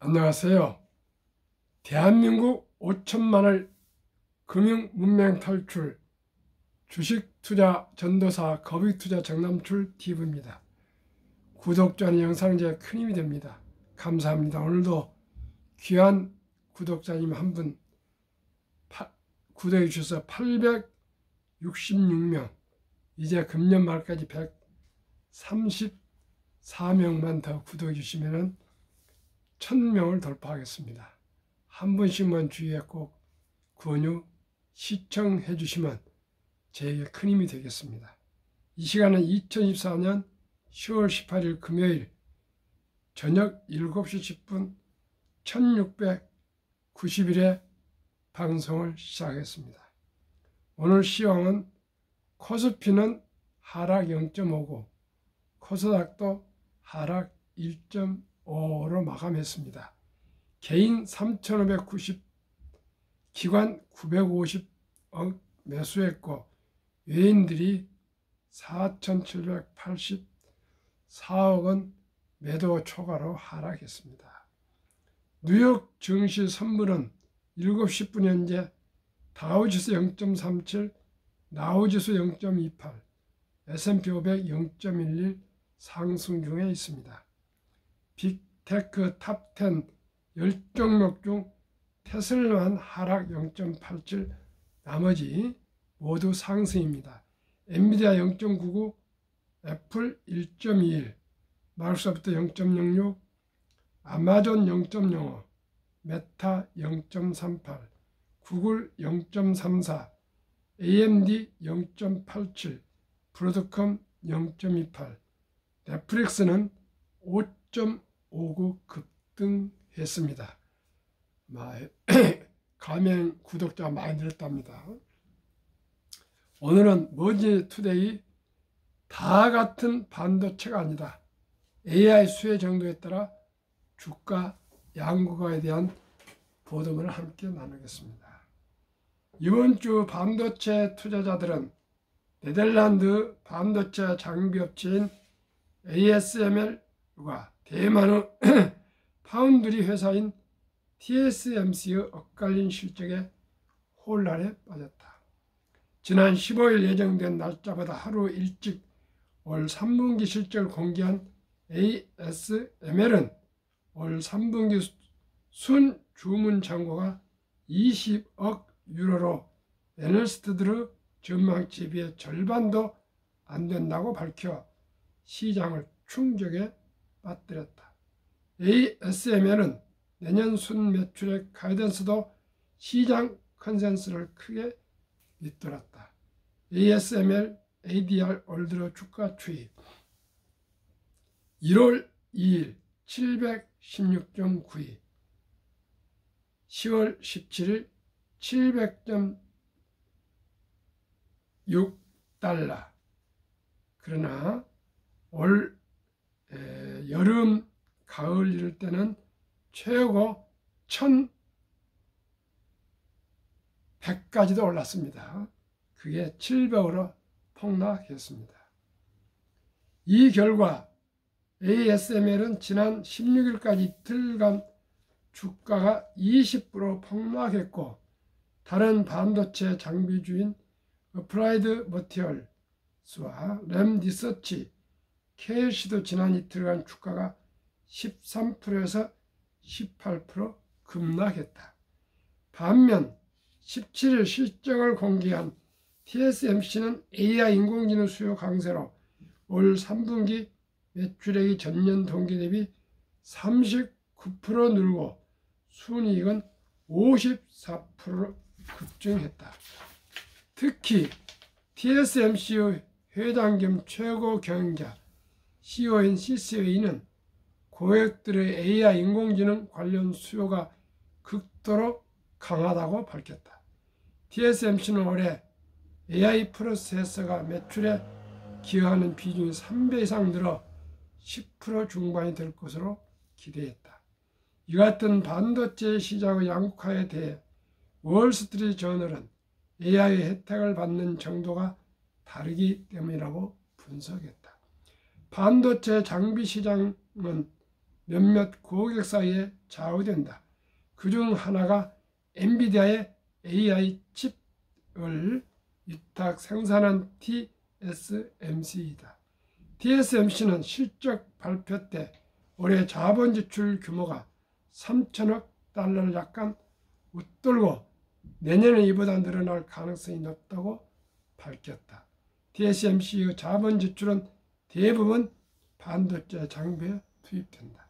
안녕하세요. 대한민국 5천만을 금융문맹 탈출 주식투자 전도사 거vic투자 정남출 TV입니다. 구독자는 영상제에 큰 힘이 됩니다. 감사합니다. 오늘도 귀한 구독자님 한 분 구독해 주셔서 866명, 이제 금년 말까지 134명만 더 구독해 주시면 1000명을 돌파하겠습니다. 한 분씩만 주위에 꼭 권유, 시청해 주시면 저에게 큰 힘이 되겠습니다. 이 시간은 2024년 10월 18일 금요일 저녁 7시 10분 1690일에 방송을 시작했습니다. 오늘 시황은 코스피는 하락 0.59, 코스닥도 하락 1.5로 마감했습니다. 개인 3,590, 기관 950억 매수했고 외인들이 4,784억원 매도 초과로 하락했습니다. 뉴욕 증시 선물은 7시 10분 현재 다우지수 0.37, 나우지수 0.28, S&P 500 0.11 상승 중에 있습니다. 빅테크 탑10 10종목 중 테슬라만 하락 0.87, 나머지 모두 상승입니다. 엔비디아 0.99, 애플 1.21, 마이크로소프트 0.06, 아마존 0.05, 메타 0.38, 구글 0.34, AMD 0.87, 브로드컴 0.28, 넷플릭스는 5.59 급등했습니다. 가맹 구독자 많이 늘었답니다. 오늘은 머지투데이 다 같은 반도체가 아니다. AI 수혜 정도에 따라 주가 양극화에 대한 보도를 함께 나누겠습니다. 이번 주 반도체 투자자들은 네덜란드 반도체 장비업체인 ASML과 대만의 파운드리 회사인 TSMC의 엇갈린 실적에 혼란에 빠졌다. 지난 15일 예정된 날짜보다 하루 일찍 올 3분기 실적을 공개한 ASML은 올 3분기 순 주문 잔고가 20억 유로로 애널리스트들의 전망치에 비해 절반도 안 된다고 밝혀 시장을 충격에 빠뜨렸다. ASML은 내년 순 매출액 가이던스도 시장 컨센서스를 크게 밑돌았다. ASML ADR 올 들어 주가 추이 1월 2일 716.92, 10월 17일 700.6달러. 그러나 올 여름 가을 이럴 때는 최고 1100까지도 올랐습니다. 그게 700으로 폭락했습니다. 이 결과 ASML은 지난 16일까지 이틀간 주가가 20% 폭락했고, 다른 반도체 장비주인 어플라이드 머티리얼스와 램 리서치, KLC도 지난 이틀간 주가가 13%에서 18% 급락했다. 반면 17일 실적을 공개한 TSMC는 AI 인공지능 수요 강세로 올 3분기 매출액이 전년 동기 대비 39% 늘고 순이익은 54% 급증했다. 특히 TSMC의 회장 겸 최고 경영자 CEO인 CCW는 고객들의 AI 인공지능 관련 수요가 극도로 강하다고 밝혔다. TSMC는 올해 AI 프로세서가 매출에 기여하는 비중이 3배 이상 늘어 10% 중반이 될 것으로 기대했다. 이 같은 반도체 시장의 양극화에 대해 월스트리트 저널은 AI의 혜택을 받는 정도가 다르기 때문이라고 분석했다. 반도체 장비 시장은 몇몇 고객사에 좌우된다. 그중 하나가 엔비디아의 AI 칩을 위탁 생산한 TSMC이다. TSMC는 실적 발표 때 올해 자본 지출 규모가 3천억 달러를 약간 웃돌고 내년에 이보다 늘어날 가능성이 높다고 밝혔다. TSMC의 자본 지출은 대부분 반도체 장비에 투입된다.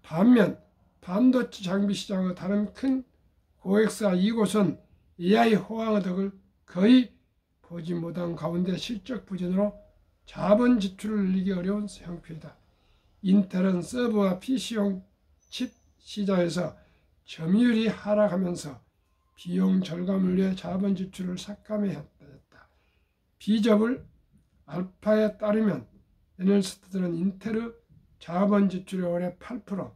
반면 반도체 장비 시장의 다른 큰 고객사 이곳은 AI 호황의 덕을 거의 보지 못한 가운데 실적 부진으로 자본 지출을 늘리기 어려운 형편이다. 인텔은 서버와 PC용 칩 시장에서 점유율이 하락하면서 비용 절감을 위해 자본 지출을 삭감해야 했다. 비저블 알파에 따르면 애널리스트들은 인텔의 자본 지출이 올해 8%,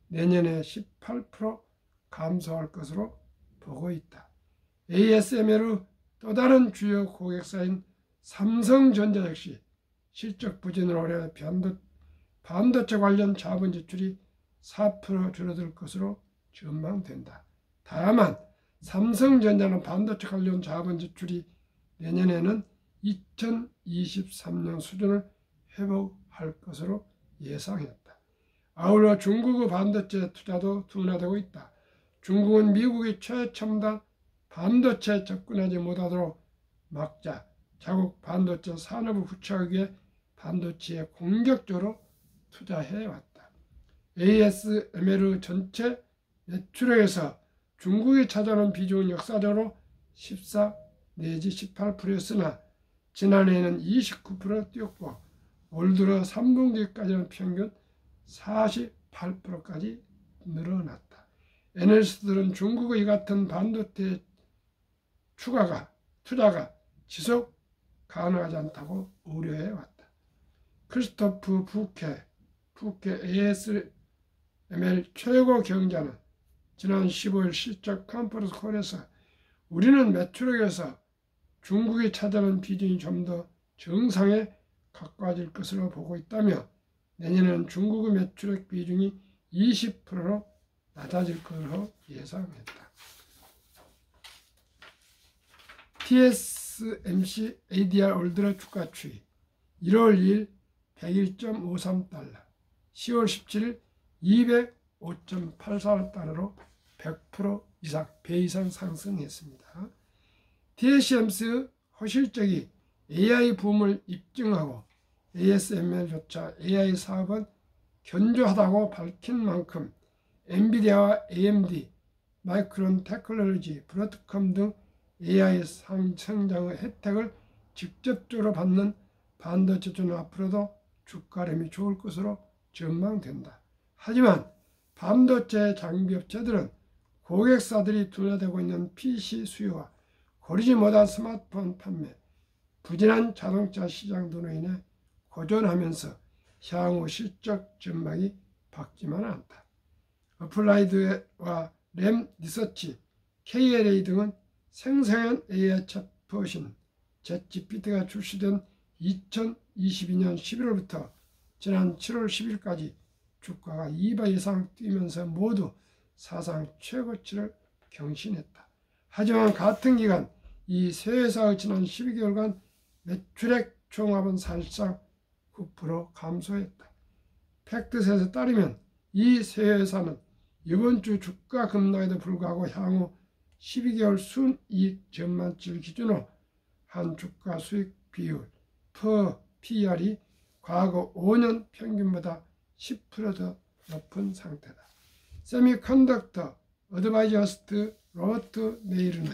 내년에 18% 감소할 것으로 보고 있다. ASML의 또 다른 주요 고객사인 삼성전자 역시 실적 부진으로 올해 반도체 관련 자본 지출이 4% 줄어들 것으로 전망된다. 다만 삼성전자는 반도체 관련 자본 지출이 내년에는 2023년 수준을 회복할 것으로 예상했다. 아울러 중국의 반도체 투자도 둔화되고 있다. 중국은 미국이 최첨단 반도체에 접근하지 못하도록 막자 자국 반도체 산업을 구축하기 위해 반도체에 공격적으로 투자해왔다. ASML의 전체 매출액에서 중국이 차지하는 비중은 역사적으로 14 내지 18%였으나 지난해에는 29% 뛰었고 올 들어 3분기까지는 평균 48%까지 늘어났다. 애널리스트들은 중국의 이 같은 반도체 투자가 지속 가능하지 않다고 우려해왔다. 크리스토프 부케 ASML 최고 경자는 지난 15일 실적 컨퍼런스 콜에서 우리는 매출액에서 중국이 차지하는 비중이 좀 더 정상에 가까워질 것으로 보고 있다며 내년에는 중국의 매출액 비중이 20%로 낮아질 것으로 예상했다. TSMC ADR 올드의 주가 추이 1월 2일 101.53달러 10월 17일 205.84달러로 100% 이상, 배 이상 상승했습니다. TSMC의 허실적이 AI 붐을 입증하고 ASML조차 AI 사업은 견조하다고 밝힌 만큼 엔비디아와 AMD, 마이크론 테크놀로지, 브로드컴 등 AI 성장의 혜택을 직접적으로 받는 반도체주는 앞으로도 주가림이 좋을 것으로 전망된다. 하지만 반도체 장비업체들은 고객사들이 둔화되고 있는 PC 수요와 고르지 못한 스마트폰 판매, 부진한 자동차 시장 등으로 인해 고전하면서 향후 실적 전망이 밝지만 않다. 어플라이드와 램 리서치, KLA 등은 생생한 AI 챗봇인 챗GPT가 출시된 2022년 11월부터 지난 7월 10일까지 주가가 2배 이상 뛰면서 모두 사상 최고치를 경신했다. 하지만 같은 기간 이 세 회사의 지난 12개월간 매출액 총합은 사실상 9% 감소했다. 팩트셋에 따르면 이 세 회사는 이번 주 주가 급락에도 불구하고 향후 12개월 순이익 전망치를 기준으로 한 주가 수익 비율 PER이 과거 5년 평균보다 10% 더 높은 상태다. 세미컨덕터 어드바이저스트 로버트 메이르는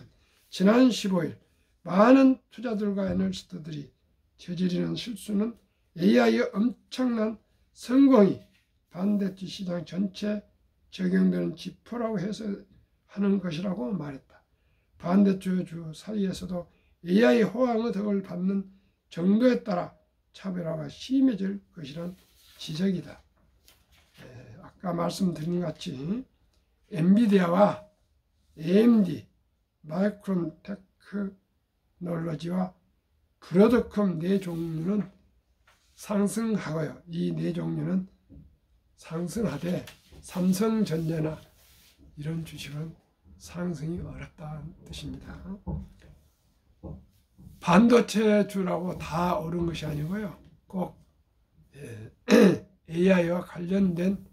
지난 15일 많은 투자들과 애널리스트들이 저지르는 실수는 AI의 엄청난 성공이 반도체 시장 전체에 적용되는 지표라고 해석하는 것이라고 말했다. 반도체주 사이에서도 AI 호황의 덕을 받는 정도에 따라 차별화가 심해질 것이란 지적이다. 아까 말씀드린 것 같이 엔비디아와 AMD, 마이크론 테크놀로지와 브로드컴 네 종류는 상승하고요. 이 네 종류는 상승하되 삼성전자나 이런 주식은 상승이 어렵다는 뜻입니다. 반도체주라고 다 오른 것이 아니고요. 꼭 AI와 관련된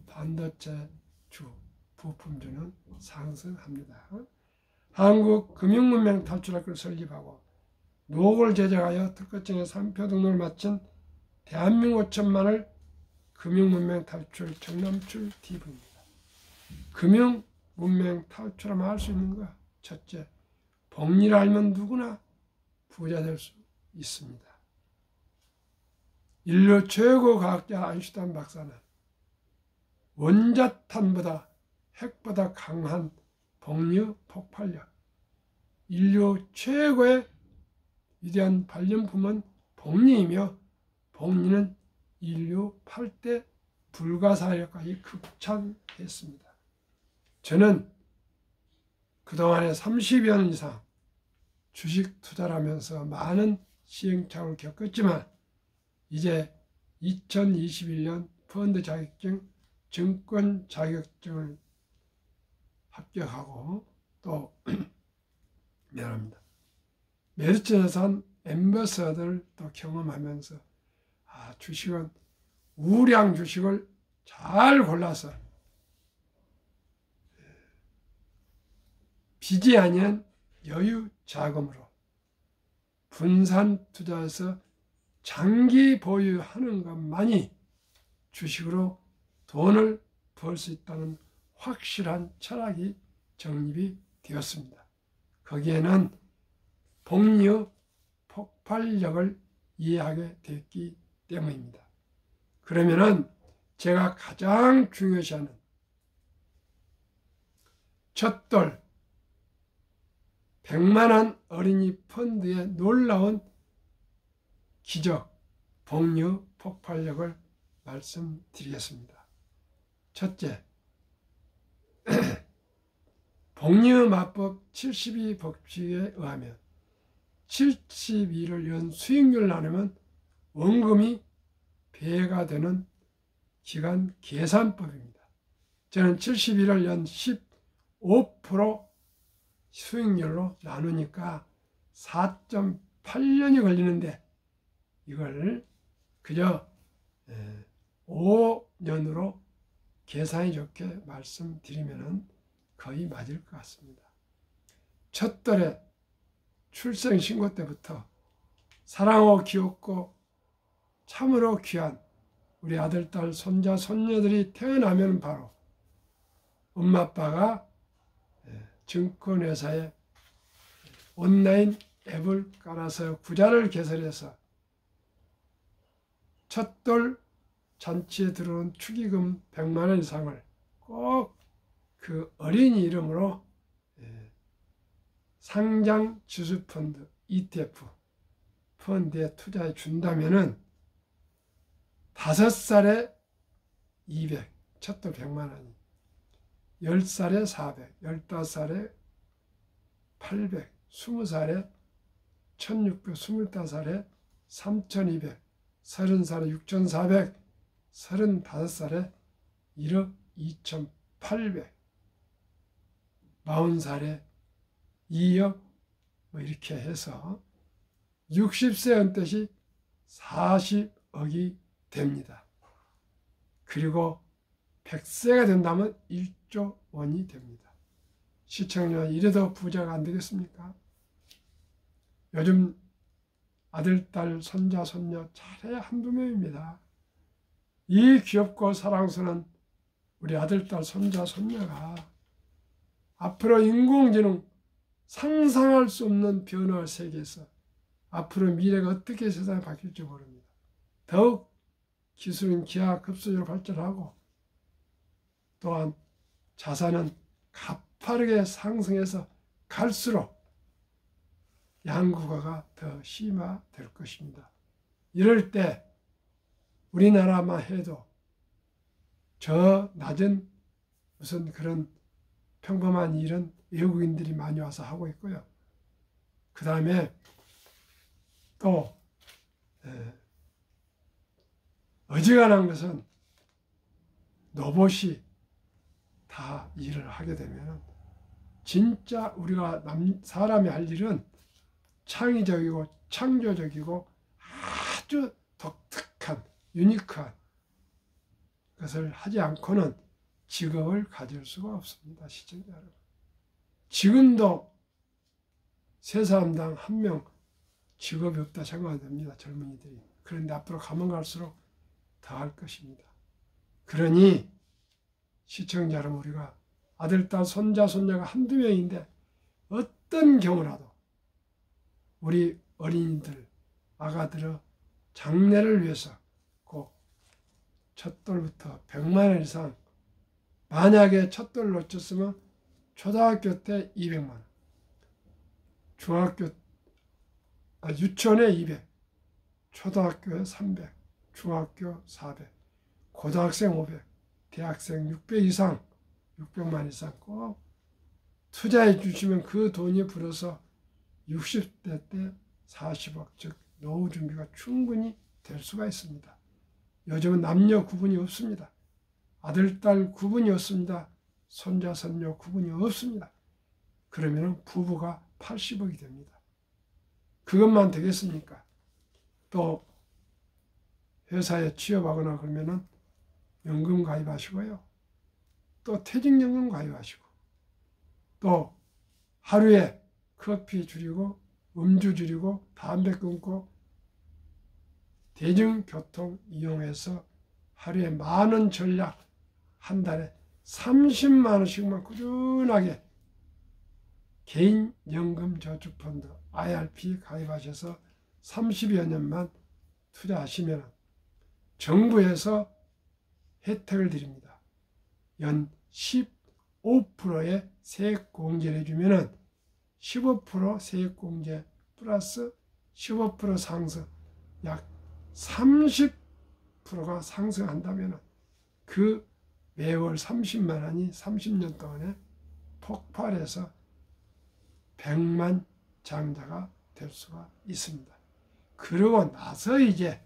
반도체주, 부품주는 상승합니다. 한국 금융문명 탈출학교를 설립하고 노고를 제작하여 특허청에 상표 등록을 마친 대한민국 천만을 금융문명 탈출 정남출 TV입니다. 금융문명 탈출하면 할 수 있는 거 첫째, 복리를 알면 누구나 부자 될 수 있습니다. 인류 최고 과학자 아인슈타인 박사는 원자탄보다 핵보다 강한 복리 폭발력, 인류 최고의 위대한 발명품은 복리이며 복리는 인류 8대 불가사의까지 극찬했습니다. 저는 그동안에 30여 년 이상 주식 투자를 하면서 많은 시행착오를 겪었지만 이제 2021년 펀드 자격증, 증권 자격증을 합격하고 또 미안합니다. 메리츠자산 앰버서더를 또 경험하면서 주식은 우량 주식을 잘 골라서 빚이 아닌 여유 자금으로 분산 투자해서 장기 보유하는 것만이 주식으로 돈을 벌 수 있다는 확실한 철학이 정립이 되었습니다. 거기에는 복리의 폭발력을 이해하게 됐기 때문입니다. 그러면은 제가 가장 중요시하는 첫돌 100만원 어린이 펀드의 놀라운 기적, 복리 폭발력을 말씀드리겠습니다. 첫째, 복리의 마법 72법칙에 의하면 72를 연 수익률을 나누면 원금이 배가 되는 기간 계산법입니다. 저는 71을 연 15% 수익률로 나누니까 4.8년이 걸리는데 이걸 그저 5년으로 계산이 좋게 말씀드리면 거의 맞을 것 같습니다. 첫돌에 출생신고 때부터 사랑하고 귀엽고 참으로 귀한 우리 아들, 딸, 손자, 손녀들이 태어나면 바로 엄마, 아빠가 증권회사에 온라인 앱을 깔아서 구자를 개설해서 첫돌 잔치에 들어온 축의금 100만 원 이상을 꼭 그 어린이 이름으로 상장 지수펀드 ETF 펀드에 투자해 준다면은 5살에 200, 첫돌 100만 원이 10살에 400, 15살에 800, 20살에 1600, 25살에 3200, 30살에 6400, 35살에 1억 2800, 40살에 2억 이렇게 해서 60세 은퇴시 40억이 됩니다. 그리고 100세가 된다면 1조 원이 됩니다. 시청자 이래도 부자가 안 되겠습니까? 요즘 아들, 딸, 손자, 손녀 잘해야 한두 명입니다. 이 귀엽고 사랑스러운 우리 아들, 딸, 손자, 손녀가 앞으로 인공지능 상상할 수 없는 변화의 세계에서 앞으로 미래가 어떻게 세상이 바뀔지 모릅니다. 더욱 기술은 기하급수적으로 발전하고 또한 자산은 가파르게 상승해서 갈수록 양극화가 더 심화될 것입니다. 이럴 때 우리나라만 해도 저 낮은 무슨 그런 평범한 일은 외국인들이 많이 와서 하고 있고요. 그 다음에 또 어지간한 것은 로봇이 다 일을 하게 되면 진짜 우리가 사람이 할 일은 창의적이고 창조적이고 아주 독특한 유니크한 것을 하지 않고는 직업을 가질 수가 없습니다. 시청자 여러분. 지금도 세 사람당 한 명 직업이 없다 생각됩니다. 젊은이들이. 그런데 앞으로 가면 갈수록 더 할 것입니다. 그러니 시청자 여러분, 우리가 아들, 딸, 손자, 손녀가 한두 명인데 어떤 경우라도 우리 어린이들, 아가들의 장래를 위해서 꼭 첫돌부터 100만 원 이상, 만약에 첫돌 놓쳤으면 초등학교 때 200만 원, 유치원에 200, 초등학교에 300, 중학교 400, 고등학생 500, 대학생 600 이상, 600만 이상 꼭 투자해 주시면 그 돈이 불어서 60대 때 40억, 즉 노후 준비가 충분히 될 수가 있습니다. 요즘은 남녀 구분이 없습니다. 아들, 딸 구분이 없습니다. 손자, 손녀 구분이 없습니다. 그러면 부부가 80억이 됩니다. 그것만 되겠습니까? 또 회사에 취업하거나 그러면은 연금 가입하시고요. 또 퇴직연금 가입하시고, 또 하루에 커피 줄이고 음주 줄이고 담배 끊고 대중교통 이용해서 하루에 10,000원 전략, 한 달에 30만 원씩만 꾸준하게 개인연금저축펀드 IRP 가입하셔서 30여 년만 투자하시면 정부에서 혜택을 드립니다. 연 15%의 세액공제를 해주면 15% 세액공제 플러스 15% 상승, 약 30%가 상승한다면 그 매월 30만 원이 30년 동안에 폭발해서 100만 장자가 될 수가 있습니다. 그러고 나서 이제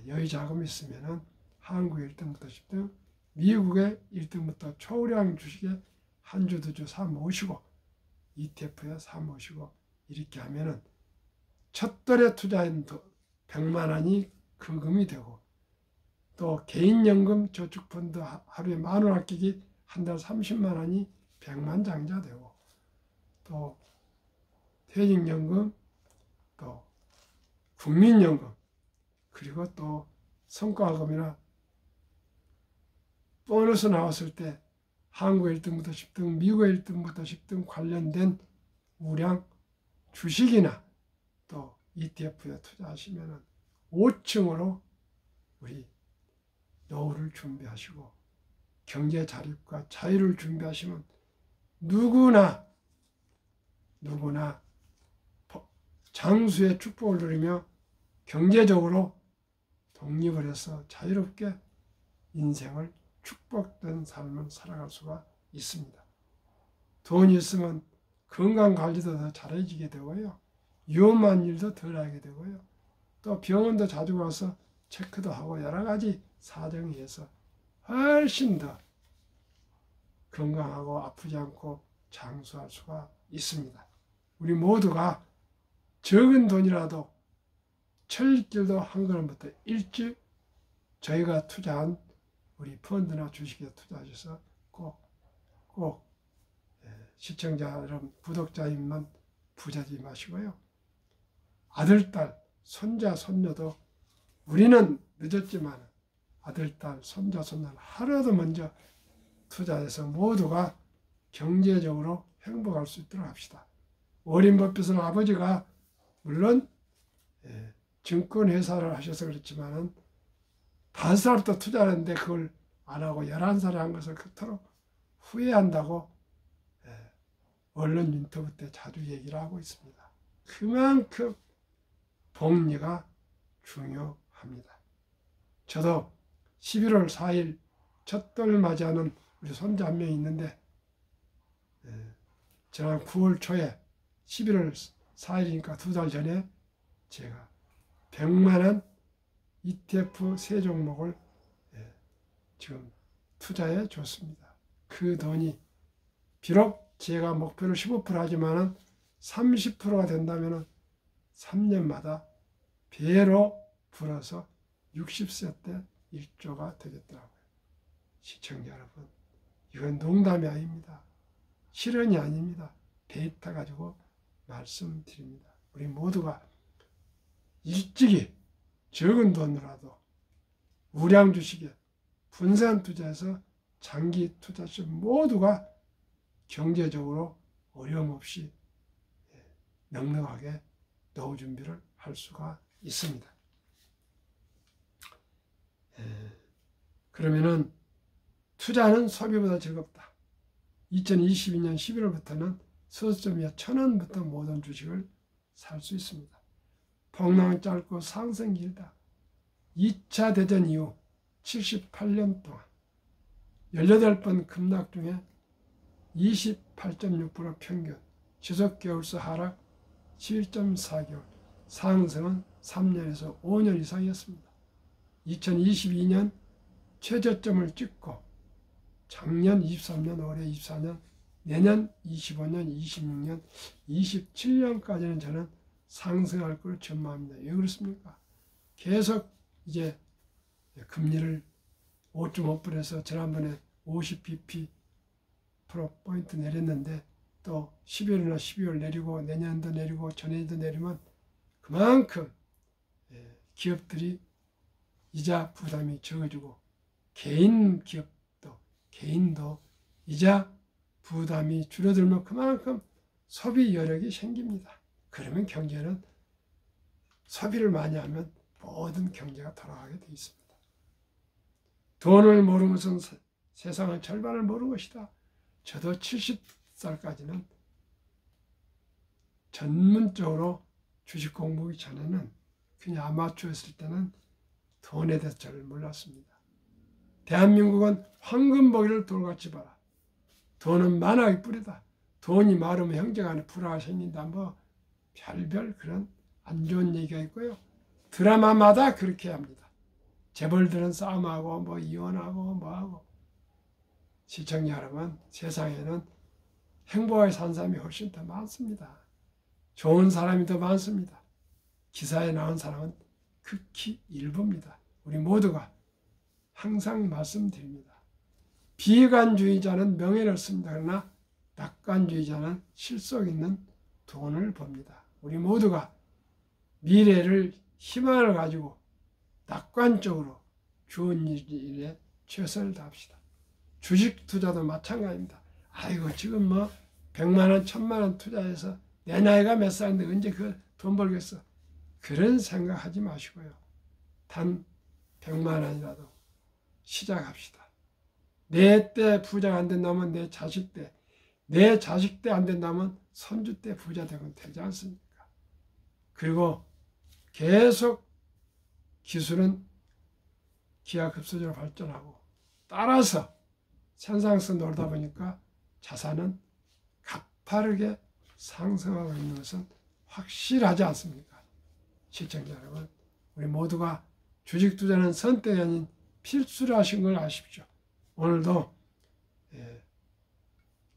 여유 자금이 있으면 한국의 1등부터 10등, 미국의 1등부터 초우량 주식에 한 주, 두 주 사 모으시고 ETF에 사 모으시고 이렇게 하면은 첫 달에 투자한 100만 원이 금이 되고, 또 개인연금 저축펀드 하루에 10,000원 아끼기 한 달 30만 원이 100만 장자 되고, 또 퇴직연금, 또 국민연금, 그리고 또 성과금이나 보너스 나왔을 때 한국 1등부터 10등, 미국 1등부터 10등 관련된 우량 주식이나 또 ETF에 투자하시면 5층으로 우리 노후를 준비하시고 경제 자립과 자유를 준비하시면 누구나 장수의 축복을 누리며 경제적으로 독립을 해서 자유롭게 인생을 축복된 삶을 살아갈 수가 있습니다. 돈이 있으면 건강관리도 더 잘해지게 되고요. 위험한 일도 덜 하게 되고요. 또 병원도 자주 가서 체크도 하고 여러 가지 사정에 의해서 훨씬 더 건강하고 아프지 않고 장수할 수가 있습니다. 우리 모두가 적은 돈이라도 철길도 한 걸음부터 일찍 저희가 투자한 우리 펀드나 주식에 투자하셔서 꼭 시청자 여러분, 구독자님만 부자지 마시고요. 아들, 딸, 손자, 손녀도 우리는 늦었지만 아들, 딸, 손자, 손녀는 하루도 먼저 투자해서 모두가 경제적으로 행복할 수 있도록 합시다. 워렌 버핏은 아버지가 물론 증권회사를 하셔서 그렇지만은 5살부터 투자하는데 그걸 안 하고 11살에 한 것을 그토록 후회한다고 언론 인터뷰 때 자주 얘기를 하고 있습니다. 그만큼 복리가 중요합니다. 저도 11월 4일 첫돌 맞이하는 우리 손자 한 명이 있는데 지난 9월 초에 11월 4일이니까 2달 전에 제가 100만 원 ETF 3종목을 지금 투자해 줬습니다. 그 돈이 비록 제가 목표를 15% 하지만은 30%가 된다면은 3년마다 배로 불어서 60세 때 1조가 되겠더라고요. 시청자 여러분, 이건 농담이 아닙니다. 실언이 아닙니다. 데이터 가지고 말씀드립니다. 우리 모두가 일찍이 적은 돈으로라도 우량 주식에 분산 투자해서 장기 투자자 모두가 경제적으로 어려움 없이 넉넉하게 노후 준비를 할 수가 있습니다. 그러면은 투자는 소비보다 즐겁다. 2022년 11월부터는 서점이야 1,000원부터 모든 주식을 살 수 있습니다. 폭락은 짧고 상승 길다. 2차 대전 이후 78년 동안 18번 급락 중에 28.6% 평균, 지속 개월수 하락 11.4개월, 상승은 3년에서 5년 이상이었습니다. 2022년 최저점을 찍고 작년 23년, 올해 24년, 내년 25년, 26년, 27년까지는 저는 상승할 걸 전망합니다. 왜 그렇습니까? 계속 이제 금리를 5.5%에서 지난번에 50bp 포인트 내렸는데 또 11월이나 12월 내리고 내년도 내리고 전해도 내리면 그만큼 기업들이 이자 부담이 적어지고 개인 기업도 개인도 이자 부담이 줄어들면 그만큼 소비 여력이 생깁니다. 그러면 경제는 소비를 많이 하면 모든 경제가 돌아가게 되어 있습니다. 돈을 모르는 것은 세상의 절반을 모르는 것이다. 저도 70살까지는 전문적으로 주식 공부하기 전에는 그냥 아마추어였을 때는 돈에 대해서 잘 몰랐습니다. 대한민국은 황금보기를 돌같이 봐라. 돈은 만학의 뿌리다. 돈이 많으면 형제간에 불화가 생긴다. 뭐 별별 그런 안 좋은 얘기가 있고요. 드라마마다 그렇게 합니다. 재벌들은 싸움하고 뭐 이혼하고 뭐하고. 시청자 여러분, 세상에는 행복하게 산 사람이 훨씬 더 많습니다. 좋은 사람이 더 많습니다. 기사에 나온 사람은 극히 일부입니다. 우리 모두가 항상 말씀드립니다. 비관주의자는 명예를 얻습니다. 그러나 낙관주의자는 실속 있는 돈을 법니다. 우리 모두가 미래를 희망을 가지고 낙관적으로 좋은 일에 최선을 다합시다. 주식 투자도 마찬가지입니다. 아이고 지금 뭐 100만 원, 1000만 원 투자해서 내 나이가 몇 살인데 언제 그 돈 벌겠어. 그런 생각하지 마시고요. 단 100만 원이라도 시작합시다. 내 때 부자가 안 된다면 내 자식 때, 내 자식 때 안 된다면 손주 때 부자 되면 되지 않습니까? 그리고 계속 기술은 기하급수적으로 발전하고 따라서 선상에서 놀다 보니까 자산은 가파르게 상승하고 있는 것은 확실하지 않습니까? 시청자 여러분, 우리 모두가 주식 투자는 선택이 아닌 필수로 하신 걸 아십시오. 오늘도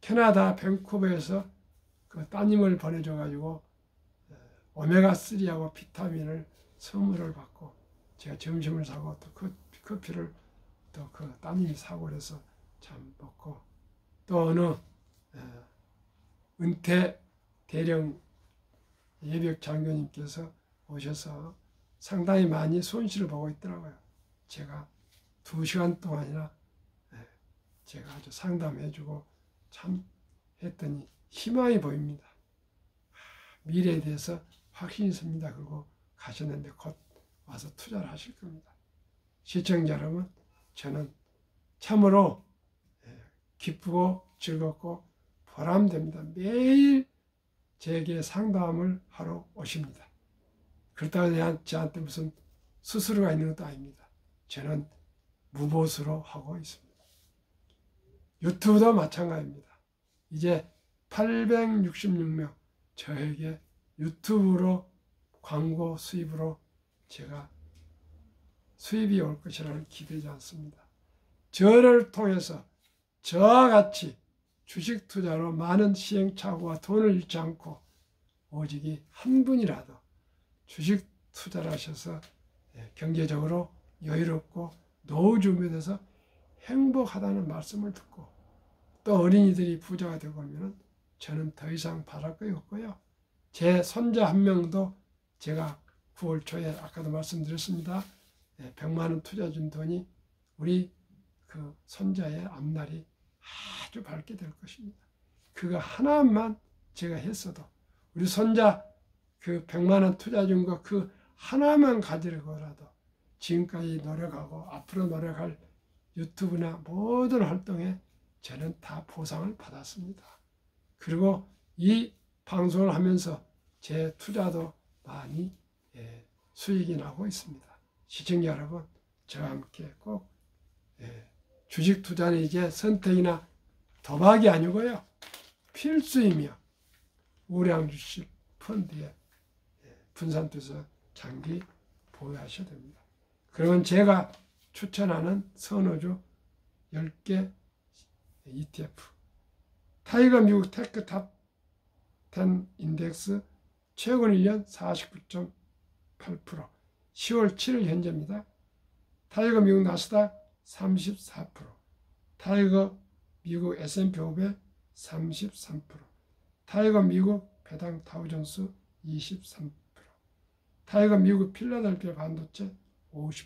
캐나다 밴쿠버에서 그 따님을 보내줘가지고 오메가3하고 비타민을 선물을 받고 제가 점심을 사고 또 커피를 또 그 따님이 사고 그래서 참 먹고 또 어느 은퇴 대령 예비역 장교님께서 오셔서 상당히 많이 손실을 보고 있더라고요. 제가 2시간 동안이나 제가 아주 상담해주고 참 했더니 희망이 보입니다. 미래에 대해서 확신이 있습니다. 그리고 가셨는데 곧 와서 투자를 하실 겁니다. 시청자 여러분, 저는 참으로 기쁘고 즐겁고 보람됩니다. 매일 제게 상담을 하러 오십니다. 그렇다고 저한테 무슨 수수료가 있는 것도 아닙니다. 저는 무보수로 하고 있습니다. 유튜브도 마찬가지입니다. 이제 866명 저에게 유튜브로 광고 수입으로 제가 수입이 올 것이라는 기대지 않습니다. 저를 통해서 저와 같이 주식 투자로 많은 시행착오와 돈을 잃지 않고 오직 한 분이라도 주식 투자를 하셔서 경제적으로 여유롭고 노후 준비돼서 행복하다는 말씀을 듣고 또 어린이들이 부자가 되고 하면 저는 더 이상 바랄 것이 없고요. 제 손자 한 명도 제가 9월 초에 아까도 말씀드렸습니다. 100만 원 투자 준 돈이 우리 그 손자의 앞날이 아주 밝게 될 것입니다. 그거 하나만 제가 했어도 우리 손자 그 100만 원 투자 준 거 그 하나만 가지고라도 지금까지 노력하고 앞으로 노력할 유튜브나 모든 활동에 저는 다 보상을 받았습니다. 그리고 이 방송을 하면서 제 투자도 많이 수익이 나고 있습니다. 시청자 여러분, 저와 함께 꼭 주식 투자는 이제 선택이나 도박이 아니고요. 필수이며 우량 주식 펀드에 분산돼서 장기 보유하셔야 됩니다. 그러면 제가 추천하는 선호주 10개 ETF 타이거 미국 테크 탑 10 인덱스 최근 1년 49.8% 10월 7일 현재입니다. 타이거 미국 나스닥 34%, 타이거 미국 S&P 500 33%, 타이거 미국 배당 다우존스 23%, 타이거 미국 필라델피아 반도체 50%,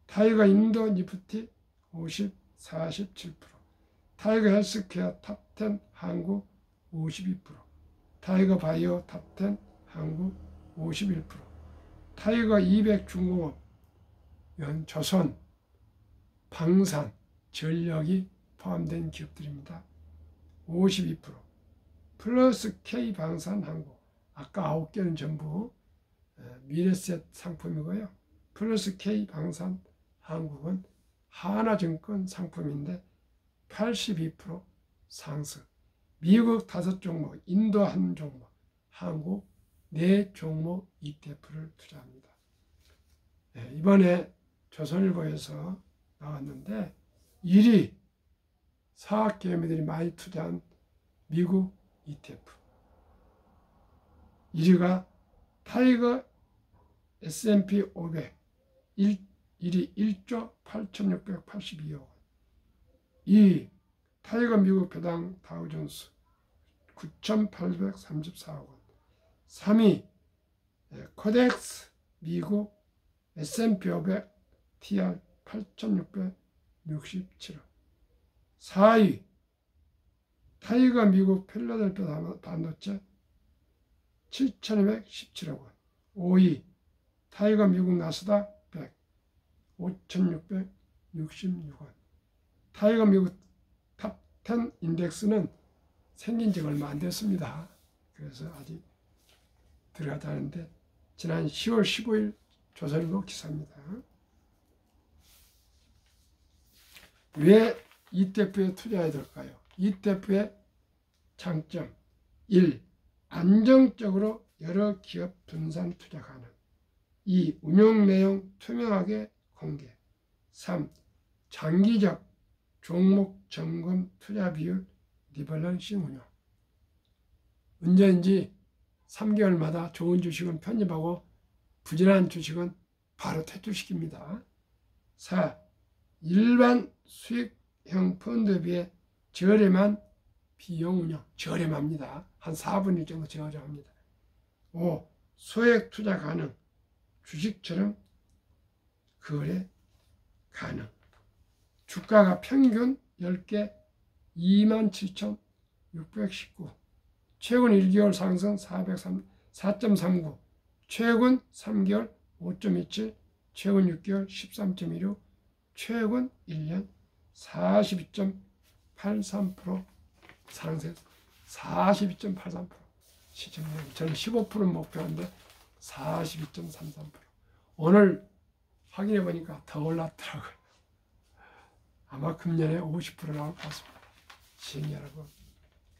타이거 인도 니프티 47%, 타이거 헬스케어 탑 10 한국 52%, 타이거 바이오 탑 10 한국 51%, 타이거 200 중공업, 조선, 방산, 전력이 포함된 기업들입니다. 52%, 플러스 K 방산 한국, 아까 9개는 전부 미래셋 상품이고요. 플러스 K 방산 한국은 하나증권 상품인데 82% 상승, 미국 5종목, 인도 1종목, 한국 4종목 ETF를 투자합니다. 이번에 조선일보에서 나왔는데 1위 사학개미들이 많이 투자한 미국 ETF 1위가 타이거 S&P 500 1위 1조 8,682억 원, 2위 타이거 미국 배당 다우존스 9,834억 원, 3위 코덱스 미국 S&P 500 TR 8,667억, 4위 타이거 미국 필라델피아 반도체 7,217억 원, 5위 타이거 미국 나스닥 100 5,666원. 타이거 미국 탑 10 인덱스는 생긴 지 얼마 안 됐습니다. 그래서 아직 들어가지 않은데 지난 10월 15일 조선일보 기사입니다. 왜 ETF에 투자해야 될까요? ETF의 장점 1. 안정적으로 여러 기업 분산 투자 가능. 2. 운용 내용 투명하게 공개. 3. 장기적 종목 점검 투자 비율 리밸런싱 운용. 언제든지 3개월마다 좋은 주식은 편입하고 부진한 주식은 바로 퇴출시킵니다. 4. 일반 수익형 펀드에 비해 저렴한 비용 운영, 저렴합니다. 한 4분의 1 정도 저렴합니다. 5. 소액 투자 가능, 주식처럼 거래 가능. 주가가 평균 10개 27,619, 최근 1개월 상승 4.39, 최근 3개월 5.27, 최근 6개월 13.16, 최근 1년 42.83% 상승, 42.83%. 시청률 저는 15%는 목표인데 42.33%. 오늘 확인해 보니까 더 올랐더라고요. 아마 금년에 50% 나올 것 같습니다. 시청자 여러분,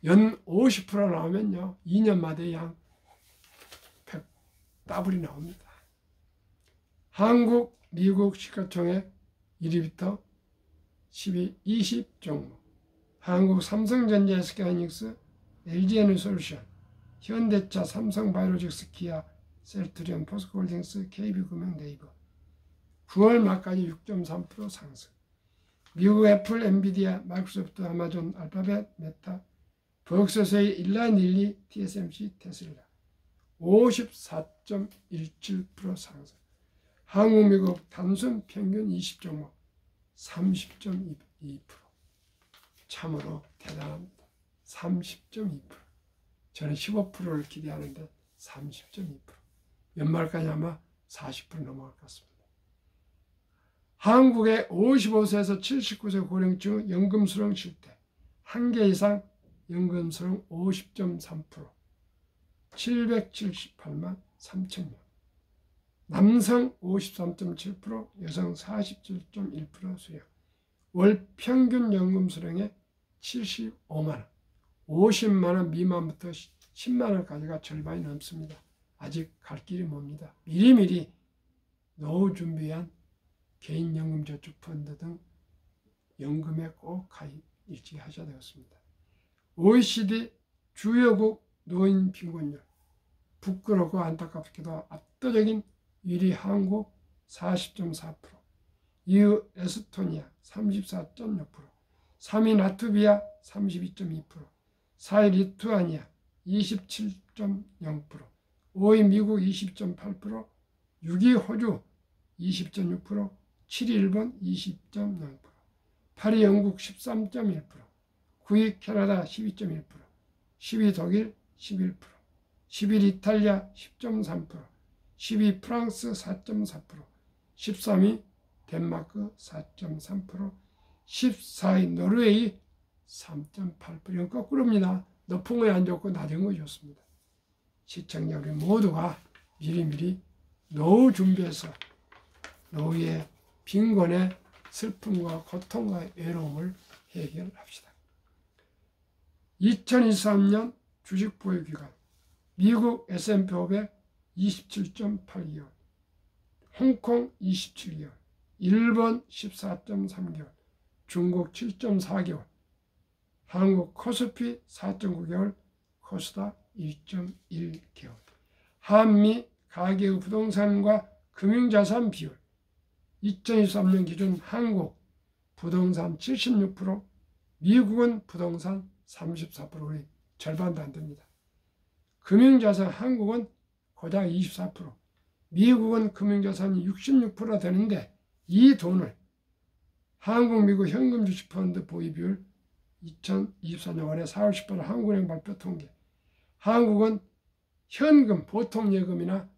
연 50% 나오면요 2년마다 양 100 더블이 나옵니다. 한국, 미국 시가총액 1위부터 12, 20 종목. 한국 삼성전자, SK하이닉스, LG에너솔루션, 현대차, 삼성바이오로직스, 기아, 셀트리온, 포스코홀딩스, KB금융, 네이버. 9월 말까지 6.3% 상승. 미국 애플, 엔비디아, 마이크로소프트, 아마존, 알파벳, 메타, 버크셔스의 일라닐리, TSMC, 테슬라 54.17% 상승. 한국, 미국 단순 평균 20종목 30.2%. 참으로 대단합니다. 30.2%. 저는 15%를 기대하는데 30.2%. 연말까지 아마 40% 넘어갈 것 같습니다. 한국의 55세에서 79세 고령층 연금수령 실태 1개 이상 연금수령 50.3%, 778만 3천명. 남성 53.7%, 여성 47.1% 수령. 월 평균 연금 수령의 75만원, 50만원 미만부터 10만원까지가 절반이 넘습니다. 아직 갈 길이 멉니다. 미리미리 노후 준비한 개인연금저축펀드 등 연금에 꼭 가입 일찍 하셔야 되겠습니다. OECD 주요국 노인 빈곤율 부끄럽고 안타깝게도 압도적인 1위 한국 40.4%, 이후 에스토니아 34.6%, 3위 라트비아 32.2%, 4위 리투아니아 27.0%, 5위 미국 20.8%, 6위 호주 20.6%, 7위 일본 20.0%, 8위 영국 13.1%, 9위 캐나다 12.1%, 10위 독일 11%, 11위 이탈리아 10.3%, 10위 프랑스 4.4%, 13위 덴마크 4.3%, 14위 노르웨이 3.8%. 이건 거꾸로입니다. 높은 거 안 좋고 낮은 거 좋습니다. 시청자 우리 모두가 미리미리 노후 준비해서 노후의 빈곤의 슬픔과 고통과 외로움을 해결합시다. 2023년 주식 보유 기간 미국 S&P 500 27.8개월, 홍콩 27개월, 일본 14.3개월, 중국 7.4개월, 한국 코스피 4.9개월, 코스닥 1.1개월. 한미 가계의 부동산과 금융자산 비율 2023년 기준 한국 부동산 76%, 미국은 부동산 34%, 우리 절반도 안 됩니다. 금융자산 한국은 고작 24%, 미국은 금융자산이 66% 되는데 이 돈을 한국, 미국 현금 주식펀드 보유 비율 2024년 올해 4월 18일 한국은행 발표 통계. 한국은 현금, 보통 예금이나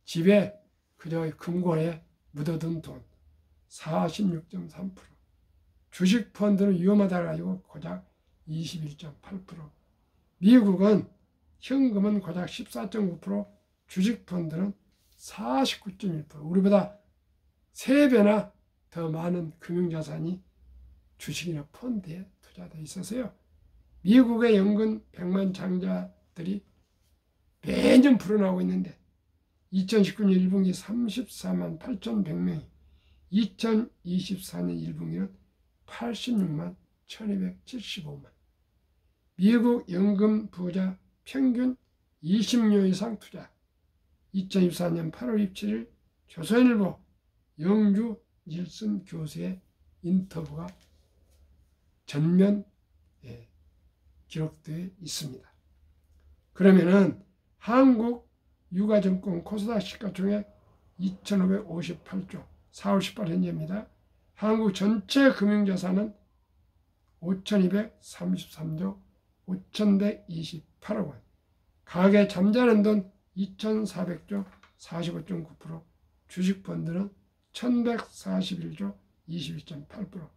집에 그저 금고에 묻어둔 돈 46.3%, 주식펀드는 위험하다 가지고 고작 21.8%, 미국은 현금은 고작 14.9%, 주식펀드는 49.1%, 우리보다 3배나 더 많은 금융자산이 주식이나 펀드에 투자되어 있어서요. 미국의 연금 100만 장자들이 매년 불어나고 있는데 2019년 1분기 34만 8,100명이 2024년 1분기는 86만 1275만. 미국 연금 부자 평균 20년 이상 투자. 2024년 8월 27일 조선일보 영주 닐슨 교수의 인터뷰가 전면 기록되어 있습니다. 그러면은 한국 유가증권 코스닥 시가총액 2,558조 4월 18일 현재입니다. 한국 전체 금융자산은 5,233조 5,128억 원. 가계 잠자는 돈 2,400조 45.9%, 주식펀드는 1,141조 21.8%.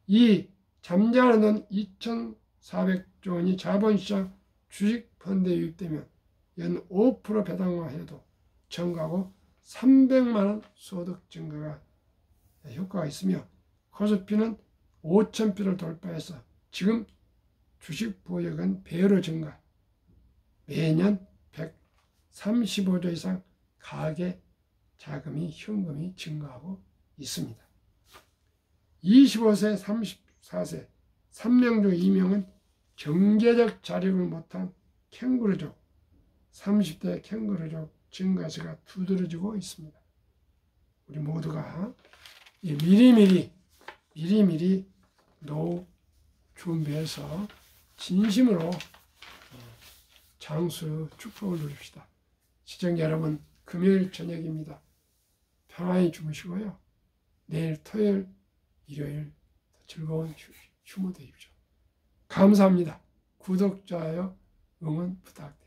이 잠자는 돈 2,400조 원이 자본시장 주식펀드에 유입되면 연 5% 배당화해도 전가고 300만 원 소득 증가가 효과가 있으며 코스피는 5,000표를 돌파해서 지금 주식 보유액은 배로 증가, 매년 135조 이상 가계 자금이 현금이 증가하고 있습니다. 25세 4세, 3명 중 2명은 경제적 자립을 못한 캥거루족, 30대 캥거루족 증가세가 두드러지고 있습니다. 우리 모두가 미리미리 노후 준비해서 진심으로 장수 축복을 누립시다. 시청자 여러분, 금요일 저녁입니다. 편안히 주무시고요. 내일 토요일, 일요일 즐거운 휴무 되십시오. 감사합니다. 구독, 좋아요, 응원 부탁드립니다.